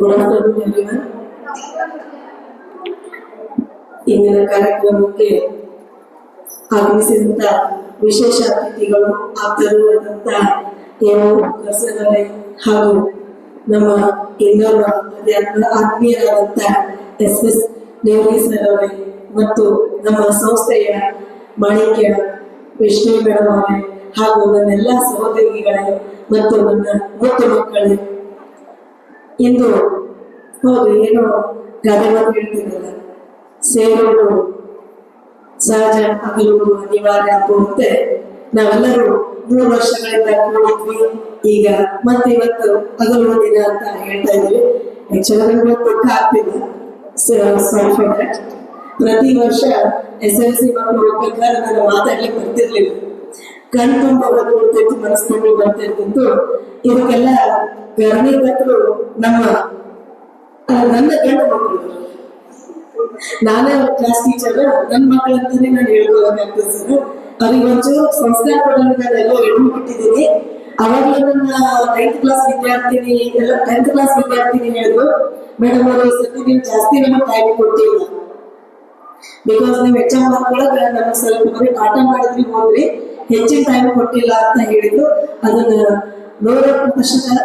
Good afternoon, everyone. ಇಂದಿನ ಕಾರ್ಯಕ್ರಮಕ್ಕೆ ಆಗಮಿಸಿದಂತ ವಿಶೇಷ ಅತಿಥಿಗಳು ಆಪ್ತರಾದಂತ ಕರ್ಸಗರೆ ಹಾಗೂ ನಮ್ಮ ಇನ್ನೋರ್ವ ಆತ್ಮೀಯರಾದಂತ ಎಸ್ ದೇವರಿ ಸರ್ ಅವರೇ ಮತ್ತು ನಮ್ಮ ಸಂಸ್ಥೆಯ ಮಾಣಿಕ್ಯ ವಿಷ್ಣು ಮೇಡಮ್ ಅವರೇ ಹಾಗೂ ನನ್ನೆಲ್ಲ ಸಹೋದರಿಗಳೇ ಮತ್ತು ನನ್ನ ಮೂத்த ಮಕ್ಕಳೇ, ಇಂದು ಹೌದು ಏನೋ ಗಾದೆ ಮಾತು ಹೇಳ್ತಿರಲ್ಲ, ಸೇರೋದು ಸಹಜ ಅಗಲುವುದು ಅನಿವಾರ್ಯ ಆಗುವಂತೆ ನಾವೆಲ್ಲರೂ 3 ವರ್ಷಗಳಿಂದ ಕೂಡಿದ್ವಿ. ಈಗ ಮತ್ತೆ ಇವತ್ತು ಅಗಲುವ ದಿನ ಅಂತ ಹೇಳ್ತಾ ಇದ್ವಿ. ಆಕ್ಚುಲಿ ದುಃಖ ಆಗ್ತಿಲ್ಲ. ಪ್ರತಿ ವರ್ಷ SLC ಮಕ್ಕಳು ಹೋಗ್ಬೇಕಾದ್ರೆ ನಾನು ಮಾತಾಡ್ಲಿಕ್ಕೆ ಬರ್ತಿರ್ಲಿಲ್ಲ. ಕಣ್ ತುಂಬ ಬರ್ತಿತ್ತು, ಮನಸ್ಸು ಬರ್ತಿರ್ತಿತ್ತು. ಇದಕ್ಕೆಲ್ಲ ಕಾರಣೀಕರ್ತರು ನನ್ನ ಗಂಡ ಮಕ್ಕಳು. ನಾನೇ ಕ್ಲಾಸ್ ಟೀಚರ್, ನನ್ನ ಮಕ್ಕಳಂತಾನೆ ನಾನು ಹೇಳ್ಬೋದಾಗ್ತದೆ ಸರ್. ಅವ್ರಿಗೆ ಒಂಚೂರು ಸಂಸ್ಕಾರ ಕೊಡಲು ನಾನೆಲ್ಲ ಹೇಳ್ಬಿಟ್ಟಿದ್ದೀನಿ. ಅವಾಗಲೇ ನನ್ನ 9th ಕ್ಲಾಸ್ ವಿದ್ಯಾರ್ಥಿನಿ ಎಲ್ಲ 10th ಕ್ಲಾಸ್ ವಿದ್ಯಾರ್ಥಿನಿ ಹೇಳಿದ್ರು, ಮೇಡಮ್ ಅವರು ಸತಿ ನೀವು ಜಾಸ್ತಿ ನಮಗೆ ಟೈಮ್ ಕೊಟ್ಟಿಲ್ಲ, ಬಿಕಾಸ್ ನೀವು ಹೆಚ್ಚ ಮಕ್ಕಳೊಳಗೆ ನಮಗೆ ಸ್ವಲ್ಪ ಬರೀ ಪಾಠ ಮಾಡಿದ್ರಿ ಹೋದ್ರಿ, ಹೆಚ್ಚಿನ ಟೈಮ್ ಕೊಟ್ಟಿಲ್ಲ ಅಂತ ಹೇಳಿದ್ರು. ಅದನ್ನ 100%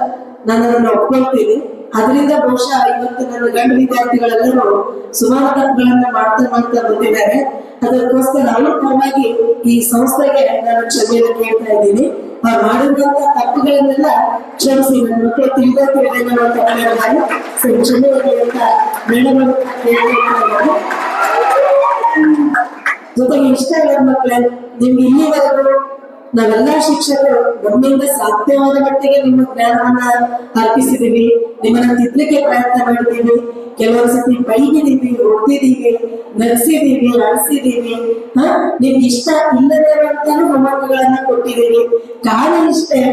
ನಾನು ಅದನ್ನ ಒಪ್ಕೊಳ್ತೀನಿ. ಅದರಿಂದ ಬಹುಶಃ ಇವತ್ತು ನನ್ನ ಗಂಡು ವಿದ್ಯಾರ್ಥಿಗಳೆಲ್ಲರೂ ಸುಮಾರು ತಪ್ಪುಗಳನ್ನ ಮಾಡ್ತಾ ಬಂದಿದ್ದಾರೆ. ಅದಕ್ಕೋಸ್ಕರ ಅವ್ರ ಪರವಾಗಿ ಈ ಸಂಸ್ಥೆಗೆ ನಾನು ಕ್ಷಮೆಯನ್ನು ಕೇಳ್ತಾ ಇದ್ದೀನಿ. ಅವ್ರು ಮಾಡಿರುವಂತ ತಪ್ಪುಗಳನ್ನೆಲ್ಲ ಕ್ಷಮಿಸಿ, ನನ್ನ ಮಕ್ಕಳು ತಿಳಿದೇ ತಪ್ಪುಗಳನ್ನು ಕ್ಷಮೆಯನ್ನು ಅಂತ ಮೇಡಮ್ ಜೊತೆಗೆ ಇಷ್ಟ ಇರೋ ಮಕ್ಕಳೇ, ನಿಮ್ಗೆ ಇಲ್ಲಿವರೆಗೂ ನಾವೆಲ್ಲ ಶಿಕ್ಷಕರು ನಮ್ಮಿಂದ ಸಾಧ್ಯವಾದ ಮಟ್ಟಿಗೆ ನಿಮ್ಮ ಜ್ಞಾನವನ್ನ ಅರ್ಪಿಸಿದೀವಿ, ನಿಮ್ಮನ್ನ ತಿದ್ದಲಿಕ್ಕೆ ಪ್ರಯತ್ನ ಮಾಡಿದೀವಿ. ಕೆಲವೊಂದು ಸತಿ ಬೈದಿದೀವಿ, ಹೊಡೆದಿದೀವಿ, ನಗಿಸಿದೀವಿ, ಅಳಿಸಿದೀವಿ. ನಿಮ್ಗೆ ಇಷ್ಟ ಇಲ್ಲದೇ ಇರುವಂತಾನು ಹೋಮ್ವರ್ಕ್ಗಳನ್ನ ಕೊಟ್ಟಿದ್ದೀವಿ. ಕಾರಣ ಇಷ್ಟೇ,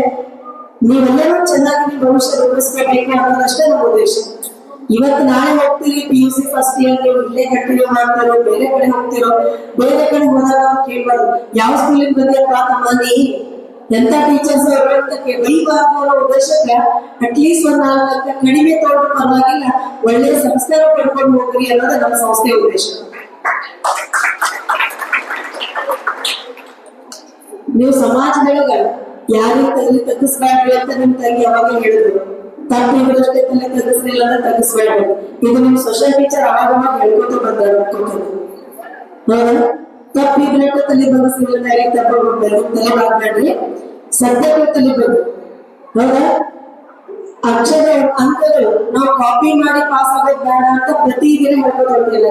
ನೀವೆಲ್ಲರೂ ಚೆನ್ನಾಗಿ ನಿಮ್ಮ ಭವಿಷ್ಯ ರೂಪಿಸ್ಕೋಬೇಕು ಅನ್ನೋದಷ್ಟೇ ನಮ್ಮ ಉದ್ದೇಶ. ಇವತ್ತು ನಾಳೆ ಹೋಗ್ತೀವಿ PUC ಫಸ್ಟ್ ಇಯರ್, ನೀವು ಇಲ್ಲೇ ಕಂಟಿನ್ಯೂ ಮಾಡ್ತಾರೋ ಬೇರೆ ಕಡೆ ಹೋಗ್ತಿರೋ, ಬೇರೆ ಕಡೆ ಹೋದಾಗ ಕೇಳ್ಬಾರ್ದು ಯಾವ ಸ್ಕೂಲಿಗೆ ಬಂದಿಯಪ್ಪ ತಮ್ಮ ನೀ ಎಂತ ಟೀಚರ್ಸ್ ಅವರು ಅಂತ ಬೈಬಾರ್ದು ಅನ್ನೋ ಉದ್ದೇಶಕ್ಕೆ ಅಟ್ಲೀಸ್ಟ್ ಒಂದು 4 ಕಡಿಮೆ ತಗೊಂಡು ಪರವಾಗಿಲ್ಲ, ಒಳ್ಳೆಯ ಸಂಸ್ಕಾರ ಪಡ್ಕೊಂಡು ಹೋಗ್ರಿ ಅನ್ನೋದು ನಮ್ಮ ಸಂಸ್ಥೆಯ ಉದ್ದೇಶ. ನೀವು ಸಮಾಜದೊಳಗ ಯಾರಿಗೆ ತಲೆ ತಗ್ಗಿಸ್ಬೇಡ್ರಿ ಅಂತ ನಿಮ್ ತಂಗಿ ಯಾವಾಗ ಹೇಳಿದ್ರು. ತಪ್ಪಿದ್ರಷ್ಟೇ ತಲೆ ತಗ್ಗಿಸ್ಲಿಲ್ಲ ಅಂದ್ರೆ ತಗ್ಗಿಸ್ಬೇಡ್ರಿ. ಇದು ನಿಮ್ ಸೋಷಿಯಲ್ ಟೀಚರ್ ಅವಾಗ ಹೇಳ್ಕೊತ ಬಂದಾರ. ತಪ್ಪಿದ್ರಷ್ಟೇ ತಲೆ ಬಗ್ಗಿಸ್ಲಿಲ್ಲ ಯಾರಿಗೆ ತಪ್ಪಿಡ್ಬೇಡ್ರಿ, ತಲೆ ಬಾಗ್ಬೇಡ್ರಿ, ಸದ್ಯಕ್ಕೆ ತಲೆ ಬಂದು. ಹೌದಾ? ಅಕ್ಷರ ಅಂಕಗಳು ನಾವು ಕಾಪಿ ಮಾಡಿ ಪಾಸ್ ಆಗೋದು ಬೇಡ ಅಂತ ಪ್ರತಿದಿನ ಹೇಳ್ಕೊತ ಹೋಗ್ತಿಲ್ಲ.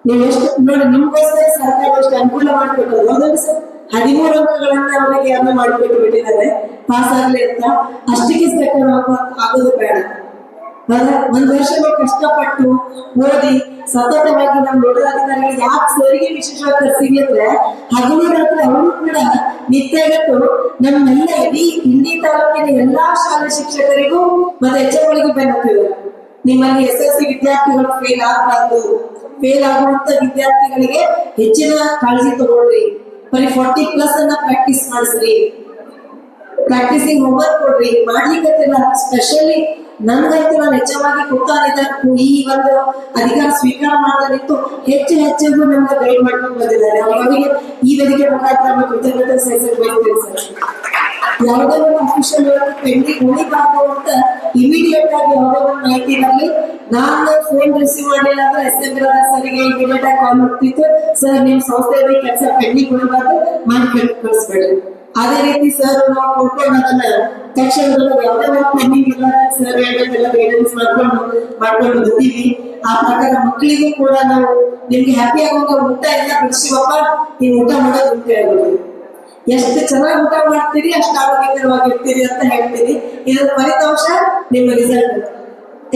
ನೀವು ಎಷ್ಟು ನೋಡಿ, ನಿಮ್ಗೋಸ್ಕರ ಸರ್ಕಾರ ಎಷ್ಟು ಅನುಕೂಲ ಮಾಡ್ಬೇಕು. ಹೌದಲ್ಲ ಸರ್? 13 ಅಂಕಗಳನ್ನ ಅವರಿಗೆ ಯಾರು ಮಾಡಿಬಿಟ್ಟು ಬಿಟ್ಟಿದ್ದಾರೆ ಪಾಸ್ ಆಗ್ಲಿ ಅಂತ. ಅಷ್ಟಕ್ಕೆ ಆಗೋದು ಬೇಡ. ಒಂದ್ ವರ್ಷ ಕಷ್ಟಪಟ್ಟು ಓದಿ ಸತತವಾಗಿ ನಮ್ಮ ನೋಡಲಾಧಿಕಾರಿಗಳು ಯಾಕೆ ಸರಿಗೆ ವಿಶೇಷವಾಗಿ ಕರ್ಸಿವಿ ಅಂದ್ರೆ 13 ಅಂಕ ಅವರು ಕೂಡ ನಿತ್ಯಗಟ್ಟು ನಮ್ಮೆಲ್ಲ ಇಡೀ ಇಂಡಿ ತಾಲೂಕಿನ ಎಲ್ಲಾ ಶಾಲಾ ಶಿಕ್ಷಕರಿಗೂ ಮತ್ತೆ HMಗಳಿಗೂ ಬೆನ್ನತ್ತಿದ್ದಾರೆ. ನಿಮ್ಮಲ್ಲಿ SLC ವಿದ್ಯಾರ್ಥಿಗಳು ಫೇಲ್ ಆಗಬಾರ್ದು, ಫೇಲ್ ಆಗುವಂತ ವಿದ್ಯಾರ್ಥಿಗಳಿಗೆ ಹೆಚ್ಚಿನ ಕಾಳಜಿ ತಗೊಳ್ರಿ. ಬರೀ 40+ ಅನ್ನ ಪ್ರಾಕ್ಟೀಸ್ ಮಾಡಿಸ್ರಿ, ಪ್ರಾಕ್ಟೀಸಿಂಗ್ ಹೋಮ್ವರ್ಕ್ ಕೊಡ್ರಿ. ಮಾಡ್ಲಿಕ್ಕೆ ಸ್ಪೆಷಲಿ ನನ್ಗಂತೂ ನಾನು ಹೆಚ್ಚವಾಗಿ ಈ ಒಂದು ಅಧಿಕಾರ ಸ್ವೀಕಾರ ಮಾಡೋದಿತ್ತು ಹೆಚ್ಚಿಗೂ ನಮ್ಗೆ ಗೈಡ್ ಮಾಡ್ಕೊಂಡು ಬಂದಿದ್ದಾರೆ. ಅವರಿಗೆ ಈ ವೇದಿಕೆ ಮುಖಾಂತರ ಕೃತಜ್ಞತೆ ಸಲ್ಲಿಸಬೇಕು ಸರ್. ಯಾವುದೇ ಒಂದು ಅಫಿಷಿಯಲ್ ಪೆಂಡಿಂಗ್ ಉಳಿಬಾರ್ದು ಅಂತ ಇಮಿಡಿಯೇಟ್ ಆಗಿ ಯಾವುದೋ ಒಂದು ಮಾಹಿತಿ ಬರಲಿ, ನಾನು ಫೋನ್ ರಿಸೀವ್ ಮಾಡಿಲ್ಲ ಅಂದ್ರೆ SM ಸರಿಗೆ ಇಮಿಡಿಯೇಟ್ ಆಗಿ ಕಾಲ್ ಮಾಡ್ತಿತ್ತು, ಸರ್ ನಿಮ್ ಸಂಸ್ಥೆಯಲ್ಲಿ ಕೆಲಸ ಪೆಂಡಿಂಗ್ ಉಳಿಬಾರ್ದು ಮಾಡಿ ಕಳಿಸ್ಬೇಡಿ. ಅದೇ ರೀತಿ ಸರ್ ನಾವು ಕೊಡ್ಕೊಂಡು ಅದನ್ನ ತಕ್ಷಣದಲ್ಲಿ ಯಾವುದೇ ಒಂದು ಪೆಂಡಿಂಗ್ ಇಲ್ಲ ಸರ್ ಹೇಳೋದೆಲ್ಲ ಗೈಡೆನ್ಸ್ ಮಾಡ್ಕೊಂಡು ಬಂದೀವಿ. ಆ ಪ್ರಕಾರ ಮಕ್ಕಳಿಗೂ ಕೂಡ ನಾವು ನಿಮ್ಗೆ ಹ್ಯಾಪಿ ಆಗುವಾಗ ಊಟ ಎಲ್ಲ ಬಿಡಿಸಿವಪ್ಪ, ನೀವು ಊಟ ಮಾಡೋದು ಅಂತ ಹೇಳ್ಬೋದು. ಎಷ್ಟು ಚೆನ್ನಾಗಿ ಊಟ ಮಾಡ್ತೀರಿ ಅಷ್ಟು ಆರೋಗ್ಯಕರವಾಗಿರ್ತೀರಿ ಅಂತ ಹೇಳ್ತೀರಿ. ಇದರ ಫಲಿತಾಂಶ ನಿಮ್ಮ ರಿಸಲ್ಟ್,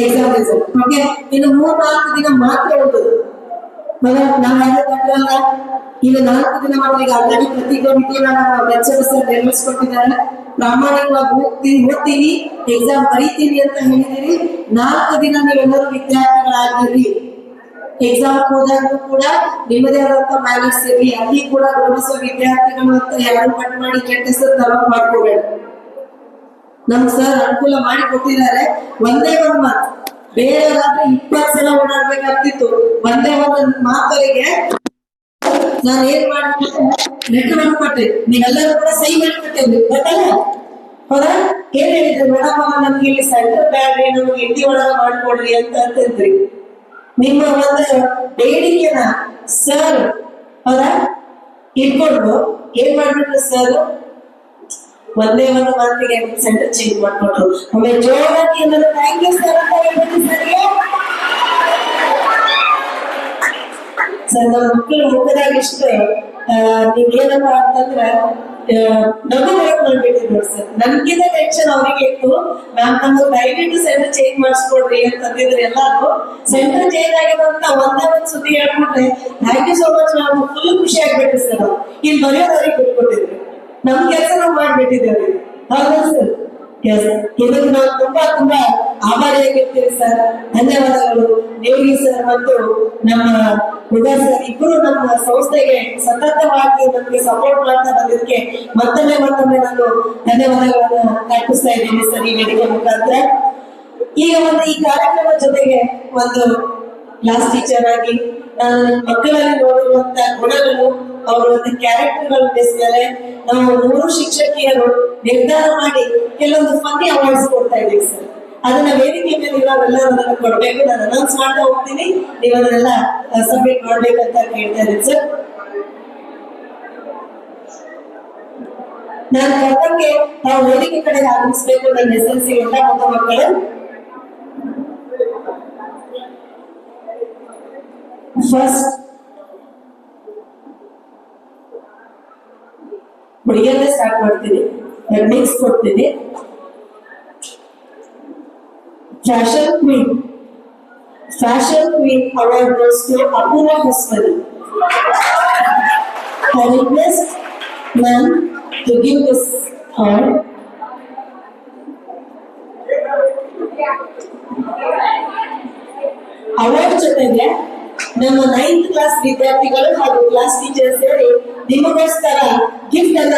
ಎಕ್ಸಾಮ್ ರಿಸಲ್ಟ್. ಓಕೆ, ಇನ್ನು 3-4 ದಿನ ಮಾತ್ರ ಹೋಗೋದು. ನಾವು ಹೇಳೋದಲ್ಲ, ಈಗ 4 ದಿನ ಮಾತ್ರ. ಈಗ ಆಲ್ರೆಡಿ ಪ್ರತಿಜ್ಞೆ ಸರ್ ನೆರವೇರಿಸ್ಕೊಟ್ಟಿದ್ದಾರೆ. ಪ್ರಾಮಾಣಿಕವಾಗಿ ಓದ್ತೀನಿ ಎಕ್ಸಾಮ್ ಬರೀತೀನಿ ಅಂತ ಹೇಳಿದಿರಿ. 4 ದಿನ ನೀವೆಲ್ಲರೂ ವಿದ್ಯಾರ್ಥಿಗಳಾಗಿರ್ರಿ. ಎಕ್ಸಾಮ್ ಹೋದಾಗ ಕೂಡ ನಿಮ್ಮದೇ ಆದಂತ ಮ್ಯಾನೇಜ್ ಇರಲಿ. ಅಲ್ಲಿ ಕೂಡ ಗೌರವಿಸುವ ವಿದ್ಯಾರ್ಥಿಗಳು ಅಂತ ಯಾರು ಕಟ್ ಮಾಡಿ ಕೆಟ್ಟ ಹೆಸರು ತಲುಪ ಮಾಡ್ಕೋಬೇಡ. ನಮ್ ಸರ್ ಅನುಕೂಲ ಮಾಡಿ ಕೊಟ್ಟಿದ್ದಾರೆ. ಒಂದೇ ಒಂದ್ ಮಾತು, ಬೇರೆಯವರಾದ್ರೆ 20 ಸಲ ಓಡಾಡ್ಬೇಕಾಗ್ತಿತ್ತು. ಒಂದೇ ಒಂದು ಮಾತವರಿಗೆ ನಾನು ಏನ್ ಮಾಡ್ಬಿಟ್ಟು ಲೆಟರ್ ಮಾಡ್ಕೊಟ್ಟೆ, ನೀವೆಲ್ಲರೂ ಕೂಡ ಸಹಿ ಮಾಡ್ಕೊಟ್ಟೇವಿ ಗೊತ್ತಲ್ಲ, ಹೌದಾ? ಏನ್ ಹೇಳಿದ್ರು ಮೇಡಮ್, ನಮ್ಗೆ ಇಲ್ಲಿ ಸೆಂಟರ್ ಬ್ಯಾಡ್ರಿ, ನಮ್ಗೆ ಇಂಡಿ ಒಳಗ ಮಾಡ್ಕೊಡ್ರಿ ಅಂತಂದ್ರಿ. ನಿಮ್ಮ ಒಂದು ಬೇಡಿಕೆನ ಸರ್, ಹೌದಾ, ಇಟ್ಕೊಂಡು ಏನ್ ಮಾಡ್ಬಿಟ್ರು ಸರ್, ಒಂದೇ ಒಂದು ಮಾತಿಗೆ ಸೆಂಟರ್ ಚೇಂಜ್ ಮಾಡ್ಕೊಂಡು ಆಮೇಲೆ ಜೋರಾಗಿ ಎಲ್ಲರೂ ಥ್ಯಾಂಕ್ ಯು ಸರ್ ಅಂತ ಹೇಳ್ಬಿಟ್ಟು ಸರ್ಗೆ. ಸರ್ ನಮ್ಮ ಮಕ್ಕಳು ಮುಖದಾಗ ಇಷ್ಟು ನೀವೇನಪ್ಪ ಅಂತಂದ್ರ ನಗು ಬರಕ್ ಮಾಡ್ಬಿಟ್ಟಿದ್ರು ಸರ್. ನನ್ಗಿಂತ ಟೆನ್ಷನ್ ಅವ್ರಿಗೆ ಇತ್ತು. ಮ್ಯಾಮ್ ನಮ್ಗೆ ದಯವಿಟ್ಟು ಸೆಂಟರ್ ಚೇಂಜ್ ಮಾಡಿಸ್ಕೊಡ್ರಿ ಅಂತಂದಿದ್ರು ಎಲ್ಲಾರು. ಸೆಂಟರ್ ಚೇಂಜ್ ಆಗಿದೆ ಅಂತ ಒಂದೇ ಒಂದು ಸುದ್ದಿ ಹೇಳ್ಬಿಟ್ರೆ thank you so much ma'am, full ಖುಷಿ ಆಗ್ಬಿಟ್ಟು ಸರ್. ಇಲ್ಲಿ ಬರೆಯೋದವ್ರಿಗೆ ಬಿಟ್ಕೊಟ್ಟಿದ್ರು, ನಮ್ ಕೆಲಸ ನಾವು ಮಾಡ್ಬಿಟ್ಟಿದ್ದೇವೆ. ಹೌದಾ ಸರ್? ಇದಕ್ಕೆ ನಾವು ತುಂಬಾ ತುಂಬಾ ಆಭಾರಿಯಾಗಿರ್ತೀವಿ ಸರ್. ಧನ್ಯವಾದಗಳು ದೇವಿ ಸರ್ ಮತ್ತು ನಮ್ಮ ಹುಡುಗ ಸರ್ ಇಬ್ಬರು ನಮ್ಮ ಸಂಸ್ಥೆಗೆ ಸತತವಾಗಿ ನಮಗೆ ಸಪೋರ್ಟ್ ಮಾಡ್ತಾ ಬಂದಿದ್ದಕ್ಕೆ ಮತ್ತೊಮ್ಮೆ ನಾನು ಧನ್ಯವಾದಗಳನ್ನ ಅರ್ಪಿಸ್ತಾ ಇದ್ದೀನಿ ಸರ್ ಈ ವೇದಿಕೆ ಮುಖಾಂತರ. ಈಗ ಈ ಕಾರ್ಯಕ್ರಮ ಜೊತೆಗೆ ಒಂದು ಕ್ಲಾಸ್ ಟೀಚರ್ ಆಗಿ ನಾನು ಮಕ್ಕಳಲ್ಲಿ ನೋಡಿರುವಂತ ಗುಣಗಳು, ಅವರ ಒಂದು ಕ್ಯಾರೆಕ್ಟರ್ಗಳ ಬೇಸ್ ಮೇಲೆ ನಾವು 3 ಶಿಕ್ಷಕಿಯರು ನಿರ್ಧಾರ ಮಾಡಿ ಕೆಲವೊಂದು ಫನ್ನಿ ಅವಾರ್ಡ್ಸ್ ಕೊಡ್ತಾ ಇದ್ದೀವಿ ಸರ್. ಅದನ್ನ ವೇದಿಕೆ ಮೇಲೆ ನಾವೆಲ್ಲ ಅದನ್ನ ಕೊಡ್ಬೇಕು. ನಾನು ಅನೌನ್ಸ್ ಮಾಡ್ತಾ ಹೋಗ್ತೀನಿ, ನೀವು ಅದನ್ನೆಲ್ಲ ಸಬ್ಮಿಟ್ ಮಾಡ್ಬೇಕಂತ ಕೇಳ್ತಾ ಇದ್ದೀನಿ ಸರ್. ನಾನು ಕರ್ತವ್ಯ ನಾವು ವೇದಿಕೆ ಕಡೆಗೆ ಆಗಮಿಸ್ಬೇಕು. ನನ್ನ SLC ಎಲ್ಲ ಮತ್ತು ಮಕ್ಕಳು ಫಸ್ಟ್ ಹುಡುಗಿಯಲ್ಲೇ ಸ್ಟಾರ್ಟ್ ಮಾಡ್ತೀನಿ. ಟೆಕ್ನಿಕ್ಸ್ ಕೊಡ್ತೀನಿ. Fashion queen award goes to Apoorva Hosamani. I request ma'am to give this award. Award ಜೊತೆಗೆ ನಮ್ಮ 9th ಕ್ಲಾಸ್ ವಿದ್ಯಾರ್ಥಿಗಳು ಹಾಗೂ ಕ್ಲಾಸ್ ಟೀಚರ್ ಸೇರಿ ನಿಮಗೋಸ್ಕರ ಗಿಫ್ಟ್ ಅನ್ನ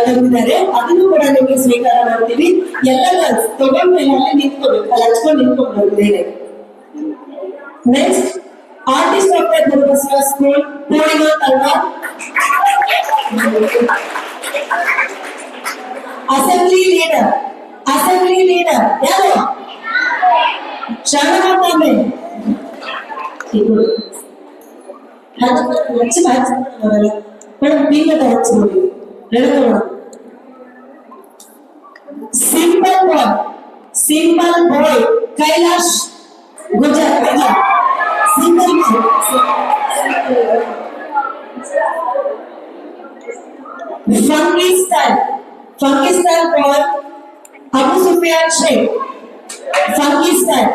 ತಂದಿದ್ದಾರೆ. ಅದನ್ನು ಕೂಡ ನಿಮಗೆ ಸ್ವೀಕಾರ ಮಾಡ್ತೀವಿ. ಎಲ್ಲ ತಗೊಂಡ್ಮೇಲೆ ಅಲ್ಲಿ ನಿಂತ್ಕೋಬೇಕು, ಅಲ್ಲಿ ಹಚ್ಕೊಂಡು ನಿಂತ್ಕೊಂಡು ಬೇರೆ. Next artist of the Gurubasava school Purnima Talwar. Assembly leader ಯಾರು? ಶಾಣಮಾತಾಮೆ. ಮೇಡಮ್ ಪೀಂಗಟ ಹಚ್ಚಿಬಿಡಿ. Simple boy Kailash Gujar. Simple funky style boy Abu Sufiyan Sheikh. Funky style.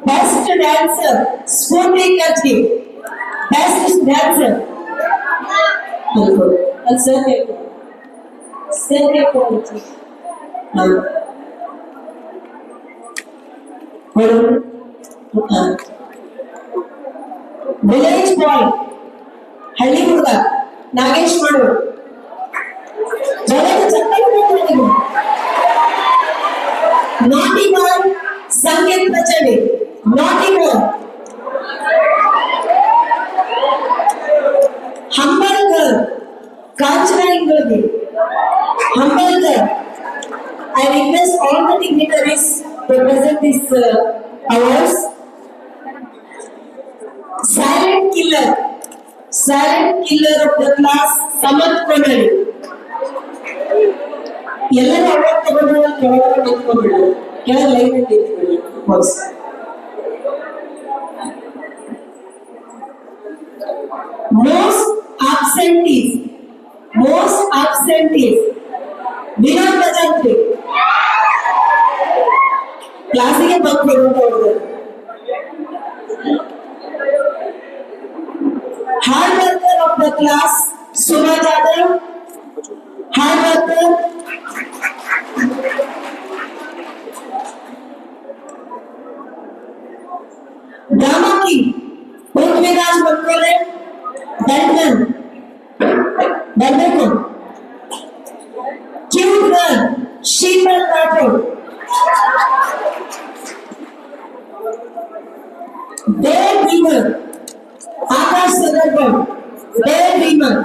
Best dancer Spooty Kati. Best dancer. Village boy ಹಳ್ಳಿ ಹುಡುಗ ನಾಗೇಶ್ ಮಾಡು. ನಾಟಿ ಬಾಯ್ ಸಂಗೀತ್ ಪ್ರಚಂಡಿ. Naughty boy. Humble girl. Kanchana Ingolgi. Humble girl. I request all the dignitaries to present these awards. Silent killer of the class, Samat Konali. ಎಲ್ಲರೂ award ತಗೊಂಡು ಕೆಳಗಡೆ ನಿಂತ್ಕೊಂಡ್ಬಿಡು. ಕೆಳಗೆ line ನಿಂತ್ಕೊಳ್ಳಿ. Most absentees Vinod Bajantri. ಕ್ಲಾಸಿಗೆ ಬಂದು hard worker of the class Suma Jadhav. Hard worker. Drama की Prithviraj Bankole batman Cute girl, Sheetal Rathod. Daydreamer, Akash Sagarwal. Daydreamer.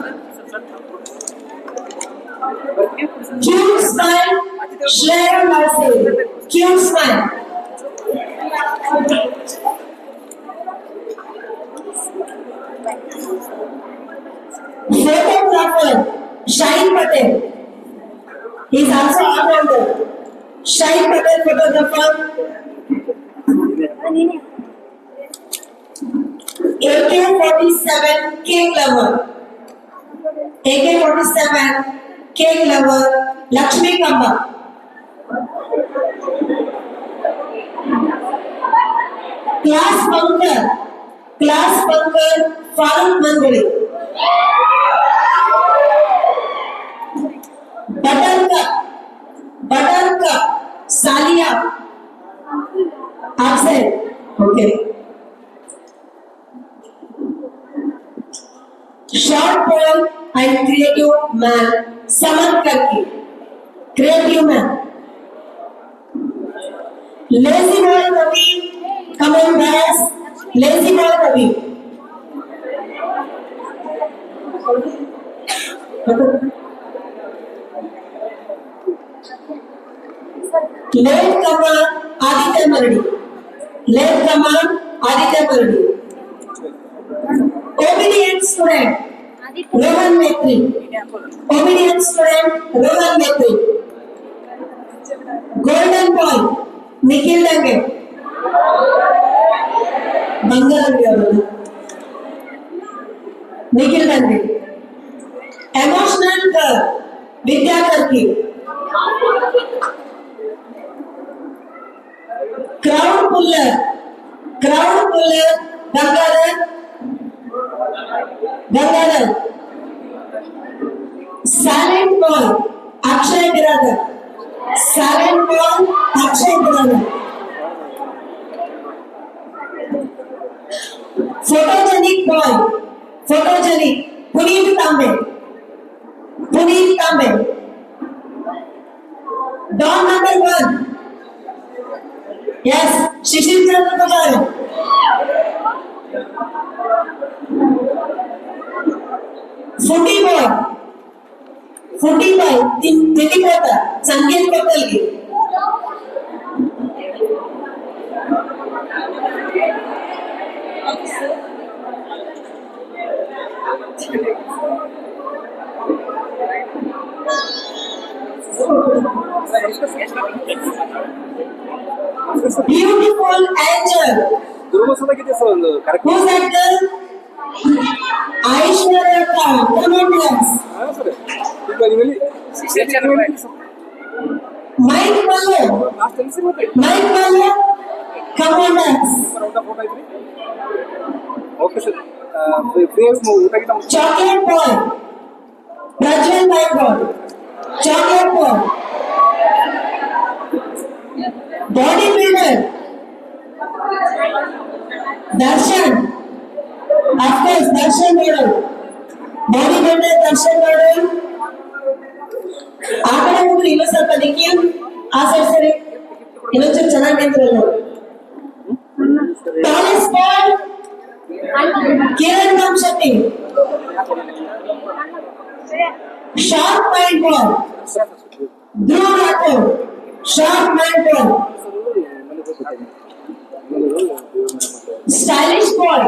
Cute smile, Shreya Marcel. Cute smile. Photographer, Shahid Patel. He is also all-rounder. Shahid Patel photographer. AK-47 King Lover. AK-47 King Lover. Lakshmi Kamba. Class bunker. Class bunker Farooq Mangale. Buttercup, Salia, absent. Okay. Short poem and creative man, Saman Karki. Creative man. Lazy boy Ravi, come on guys. Lazy boy Ravi. Late comer Aditya Mardi. Late comer Aditya Mardi. Obedient student Rohan Mehri. Obedient student Rohan Mehri. Golden boy Nikhil Dange. Bangalam Nikhil Dange. Emotional girl Vidya Karki. Crowd puller Gangadhar. Silent boy Akshay Giradhar. Silent boy Akshay Giradhar. Photogenic boy Puneet Tambe. Don number 1. Yes, Shishir Chandra. Footy boy, Titikota, Sanket Kotalgi. Beautiful angel. Who's that girl? Aishwarya Khan. Come on, girls. Mike Mallya. Come on, girls. Chocolate boy. Prajwal Bangalore. Chocolate boy. Bodybuilder Darshan, of course Darshan model. Bodybuilder Darshan model. ಆಕಡೆ ಹೋಗ್ರಿ ಇನ್ನೂ ಸ್ವಲ್ಪ ದಿಕ್ಕಿ ಆ ಸರಿ ಇನ್ನೊಂಚೂರು ಚೆನ್ನಾಗಿ ನಿಂತಿರಲ್ಲ. Tallest boy Kiran Kamashetti. Sharp mind boy Dhruv Rathod. Sharp man boy. Stylish boy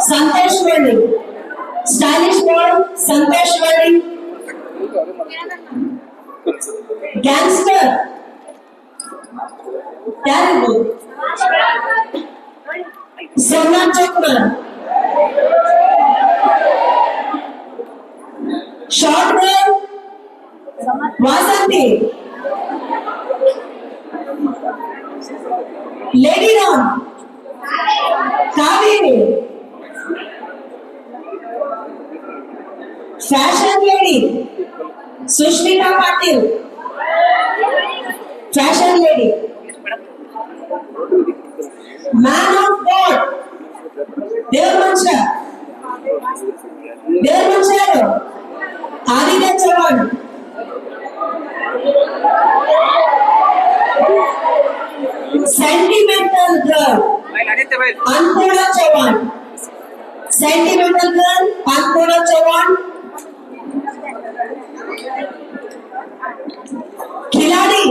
Santosh Vadi. Gangster Terrible Somnath Chokman. Short girl Vasanti. Lady Ram Kaveri. Fashion lady Sushmita Patil. Fashion lady. Man of God Devmancha Aditya Chavan. Sentimental girl, Anpura Chavan. Sentimental girl, Anpura Chavan. खिलाड़ी,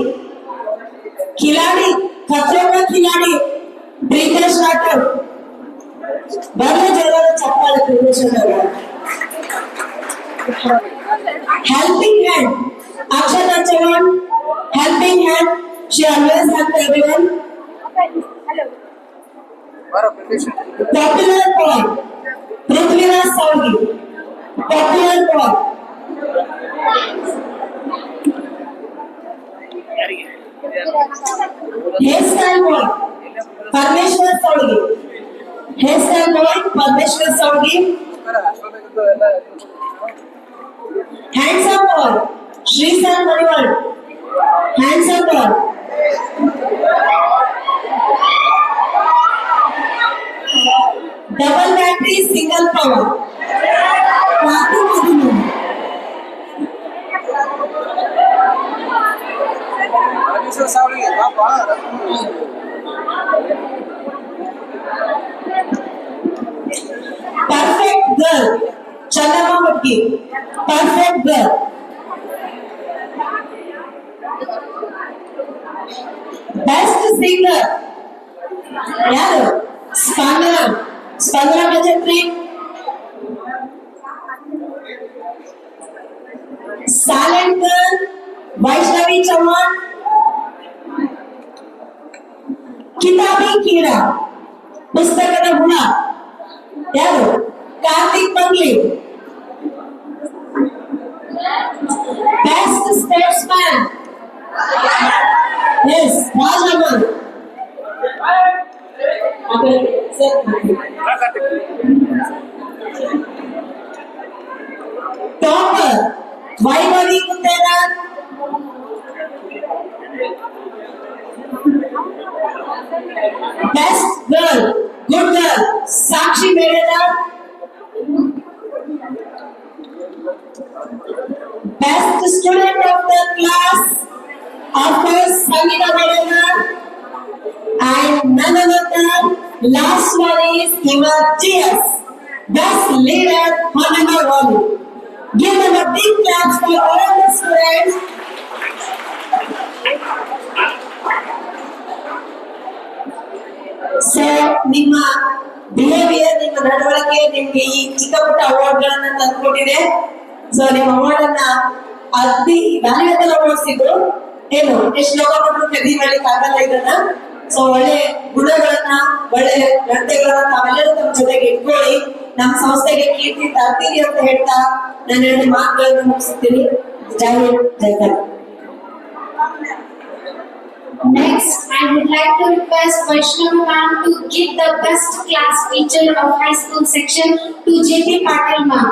खिलाड़ी, खतरों का खिलाड़ी, ब्रिजेश राठौर. बड़े जगह चप्पल प्रदर्शन कर रहा है. Helping hand, Akshata Chavan. Helping hand, she always helps everyone. Popular boy, Prithviraj Saudi. Popular boy. Hairstyle boy, Parmeshwar Saudi. Hairstyle boy, Parmeshwar Saudi. Handsome boy, Srishan Maniwal. Handsome boy. Double battery, single power. Ratu Madhunu. Perfect girl, Chandama Mukhi. Perfect girl. Best singer, yaru? Spandana. Spandana Bajatri. Silent girl, Vaishnavi Chavan. Kitabi Kira. Pustakada Hula. Yaru? Karthik Pangli. Best statesman. Yes, Rajaman. Topper, Vaibhavi Kutera. Best girl, good girl, Sakshi Mereda. Best student of the class, of course, Sangeeta Mereda. And none other than last one is Hima GS. Best leader, Hanama Wali. Give them a big clap for all the students. So, ನಿಮ್ಮ behaviour, ನಿಮ್ಮ ನಡವಳಿಕೆ ನಿಮ್ಗೆ ಈ ಚಿಕ್ಕ ಪುಟ್ಟ award ಗಳನ್ನ ತಂದ್ಕೊಟ್ಟಿದೆ. So ನಿಮ್ಮ award ಅನ್ನ ಅತಿ ವ್ಯಾಲ್ಯೂಯಬಲ್ ಅವಾರ್ಡ್ಸ್ ಇದ್ರು. ಏನು ಎಷ್ಟು ಲೋಕ ಕೊಟ್ಟರು ಖರೀದಿ ಮಾಡ್ಲಿಕ್ಕೆ ಆಗಲ್ಲ ಇದನ್ನ. ಸೊ ಒಳ್ಳೆ ಗುಣಗಳನ್ನ, ಒಳ್ಳೆ ನಡತೆಗಳನ್ನ ತಾವೆಲ್ಲರೂ ತಮ್ಮ ಜೊತೆಗೆ ಇಟ್ಕೊಳ್ಳಿ. ನಮ್ಮ ಸಂಸ್ಥೆಗೆ ಕೀರ್ತಿ ತರ್ತೀರಿ ಅಂತ ಹೇಳ್ತಾ ನಾನು 2 ಮಾತುಗಳನ್ನು ಮುಗಿಸ್ತೀನಿ. ಜೈ ಹಿಂದ್, ಜೈ Karnataka. Next, I would like to request Vaishnavi ma'am to give the best class feature of high school section to JP Patil ma'am.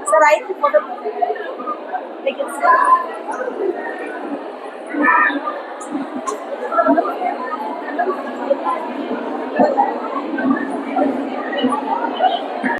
Sir, I think for the